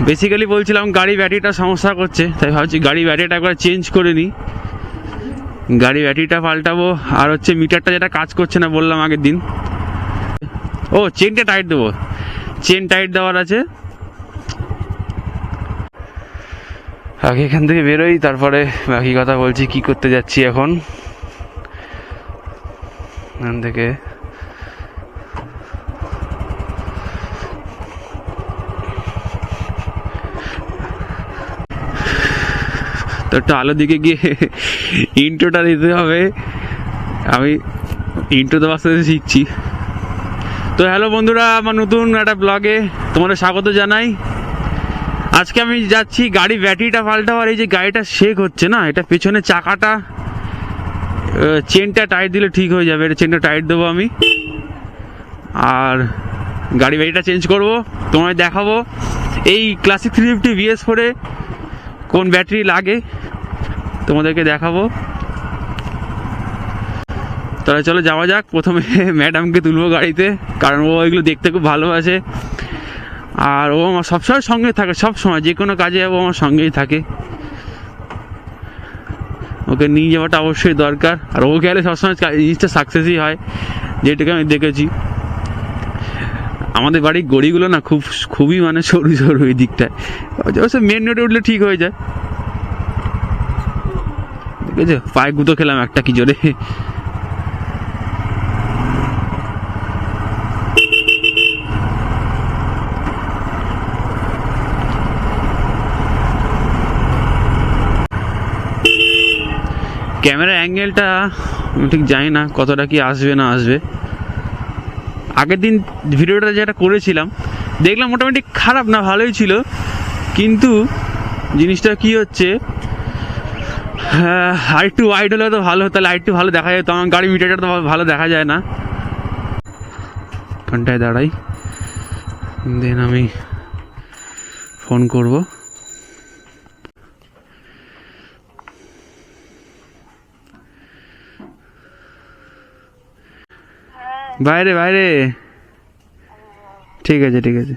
Basically বলছিলাম গাড়ি ব্যাটারিটা সমস্যা করছে, তাই ভাবছি গাড়ি ব্যাটারিটা একবার চেঞ্জ করে নিই। গাড়ি ব্যাটারিটা পাল্টাবো। আর হচ্ছে মিটারটা যেটা কাজ করছে না বললাম আগের দিন, ও চেনটা টাইট দেবো, চেন টাইট দেওয়ার আছে। আগে এখান থেকে বেরোই, তারপরে বাকি কথা বলছি কি করতে যাচ্ছি এখন। এখান থেকে তো একটু আলো দিকে গিয়ে ইন্ট্রোটা দিতে হবে। আমি ইন্ট্রো দেওয়ার আস্তে আস্তে শিখছি। তো হ্যালো বন্ধুরা, আমার নতুন একটা ব্লগে তোমাদের স্বাগত জানাই। আজকে আমি যাচ্ছি গাড়ি ব্যাটারিটা পাল্টাবার। এই যে গাড়িটা শেক হচ্ছে না, এটা পেছনে চাকাটা চেনটা টাইট দিলে ঠিক হয়ে যাবে। এটা চেনটা টাইট দেবো আমি, আর গাড়ি ব্যাটারিটা চেঞ্জ করবো, তোমায় দেখাবো। এই ক্লাসিক 350 VS4 কোন ব্যাটারি লাগে তোমাদেরকে দেখাবো। তাহলে চলো যাওয়া যাক। প্রথমে ম্যাডামকে তুলবো গাড়িতে, কারণ ও এগুলো দেখতে খুব ভালোবাসে। আর ও আমার সবসময় সঙ্গে থাকে, সব সময় যে কোনো কাজে ও আমার সঙ্গেই থাকে। ওকে নিয়ে যাওয়াটা অবশ্যই দরকার। আর ও গেলে সবসময় জিনিসটা সাকসেসই হয়, যেটাকে আমি দেখেছি। আমাদের বাড়ির গড়িগুলো না খুবই মানে সরু সরু এই দিকটায়, অবশ্য মেন রোডে উঠলে ঠিক হয়ে যায়। ঠিক আছে, পায়ে গুঁতো খেলাম একটা কি জোরে। ক্যামেরা অ্যাঙ্গেলটা আমি ঠিক জানি না কতটা কি আসবে না আসবে। আগের দিন ভিডিওটা যেটা করেছিলাম দেখলাম মোটামুটি খারাপ না, ভালোই ছিল। কিন্তু জিনিসটা কি হচ্ছে, আর একটু ওয়াইড হলে তো ভালো, তাহলে আর একটু ভালো দেখা যায়। তো আমার গাড়ি মিটারটা তো ভালো দেখা যায় না। ঘন্টায় দাঁড়াই, দেন আমি ফোন করব। বাইরে বাইরে, ঠিক আছে ঠিক আছে।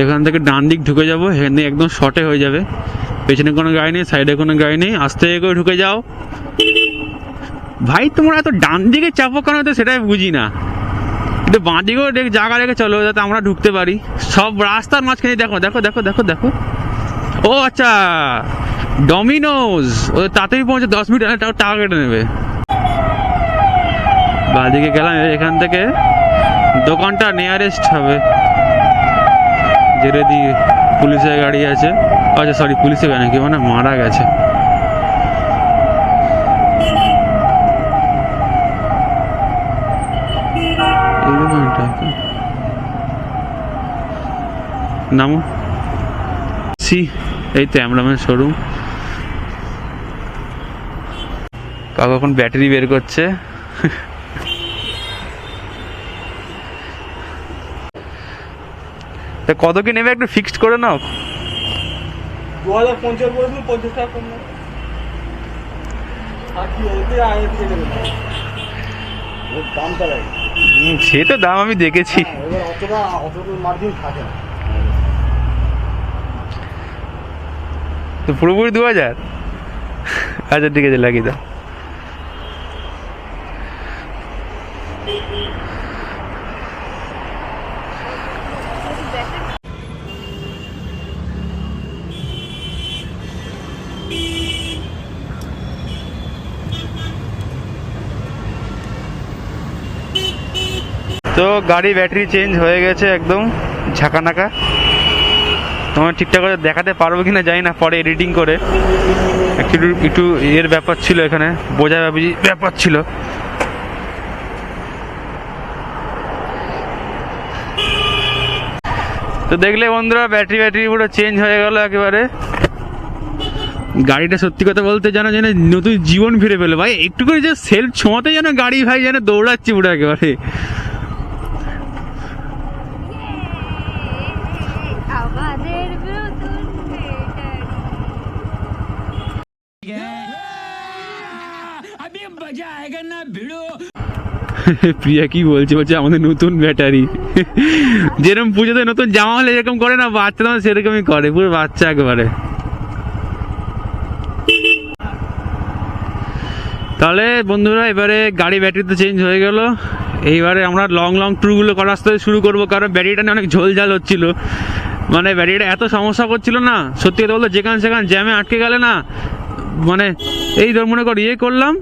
এখান থেকে ডান দিক ঢুকে যাবো, এখান থেকে একদম শর্টে হয়ে যাবে। পেছনে কোনো গাড়ি নেই, সাইডে কোনো গাড়ি নেই, আস্তে করে ঢুকে যাও। ভাই তোমরা এত ডান দিকে চাপো কেন, তো সেটাই বুঝি না। একটু বাঁ দিকেও জায়গা রেখে চলো, যাতে আমরা ঢুকতে পারি। সব রাস্তার মাঝখানে দেখো দেখো দেখো দেখো দেখো। ও আচ্ছা, ডমিনোজ, ও তাড়াতাড়ি পৌঁছে 10 মিনিট টাকা কেটে নেবে। বাঁ দিকে গেলাম, এখান থেকে দোকানটা নিয়ারেস্ট হবে। যেটা দিয়ে পুলিশের গাড়ি আছে, আচ্ছা সরি পুলিশের গাড়ি নাকি, মানে মারা গেছে। এই দোকানটা নামো সি, এই তো অ্যামরামের শোরুম। কাকু এখন ব্যাটারি বের করছে। কত কি নেবে একটু ফিক্সড করে নাও। 2050 করে দিন, 50 টাকা কম না। আর কি ওতে আগে দিয়ে দেবেন, ওর দামটা লাগে। সে তো দাম আমি দেখেছি। এবার অতটা মার্জিন থাকে না। তো পুরোপুরি 2000। আচ্ছা ঠিক আছে, লাগিয়ে দাও। তো গাড়ি ব্যাটারি চেঞ্জ হয়ে গেছে একদম ঝাঁকানাকা। তোমার ঠিকঠাক করে দেখাতে পারবো কিনা জানি না, পরে এডিটিং করে। একটু এর ব্যাপার ছিল, এখানে বোঝা ব্যাপার ছিল। তো দেখলে বন্ধুরা, ব্যাটারি পুরো চেঞ্জ হয়ে গেল একেবারে। গাড়িটা সত্যি কথা বলতে যেন নতুন জীবন ফিরে পেলো ভাই। একটু করে যে সেলফ ছোঁয়াতে যেন গাড়ি ভাই যেন দৌড়াচ্ছে পুরো একেবারে। প্রিয়া কি বলছে, বলছে আমাদের নতুন ব্যাটারি। যেরকম পুজোতে নতুন জামা হলে যেরকম করে না বাচ্চা, তোমার সেরকমই করে, পুরো বাচ্চা একেবারে। তাহলে বন্ধুরা এবারে গাড়ি ব্যাটারি তো চেঞ্জ হয়ে গেল, এইবারে আমরা লং লং ট্যুরগুলো করা আসতে শুরু করবো, কারণ ব্যাটারিটা নিয়ে অনেক ঝোলঝাল হচ্ছিল। মানে ব্যাটারিটা এত সমস্যা করছিল না, সত্যি কথা বলতে যেখানে সেখানে জ্যামে আটকে গেলে না, মানে এই ধর মনে কর ইয়ে করলাম,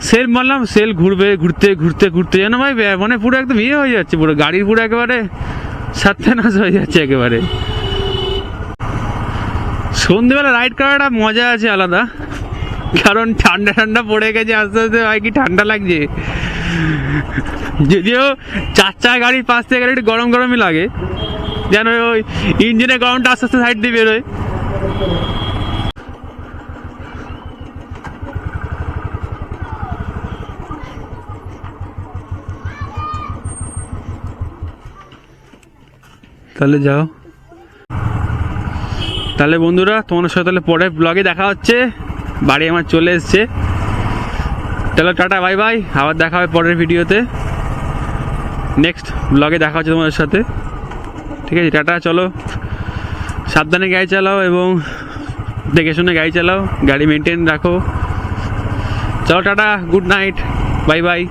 সেল মারলাম, সেল ঘুরবে, ঘুরতে ঘুরতে ঘুরতে যেন ভাই মানে পুরো একদম ইয়ে হয়ে যাচ্ছে, পুরো গাড়ির পুরো একেবারে সাত্যানাশ হয়ে যাচ্ছে একেবারে। সন্ধ্যেবেলা রাইড করাটা মজা আছে আলাদা, কারণ ঠান্ডা ঠান্ডা পড়ে গেছে আস্তে আস্তে, ভাই কি ঠান্ডা লাগছে। যদিও চার চাকা গাড়ির পাশ থেকে গেলে একটু গরম গরমই লাগে, যেন ওই ইঞ্জিনের গরমটা আস্তে আস্তে সাইড দিয়ে বেরোয়। তাহলে যাও, তাহলে বন্ধুরা তোমাদের সাথে তাহলে পরের ব্লগে দেখা হচ্ছে। বাড়ি আমার চলে এসছে, চলো টাটা বাই বাই, আবার দেখা হবে পরের ভিডিওতে, নেক্সট ব্লগে দেখা হচ্ছে তোমাদের সাথে, ঠিক আছে? টাটা, চলো সাবধানে গাড়ি চালাও এবং দেখে শুনে গাড়ি চালাও, গাড়ি মেনটেন রাখো। চলো tata, good night, bye bye.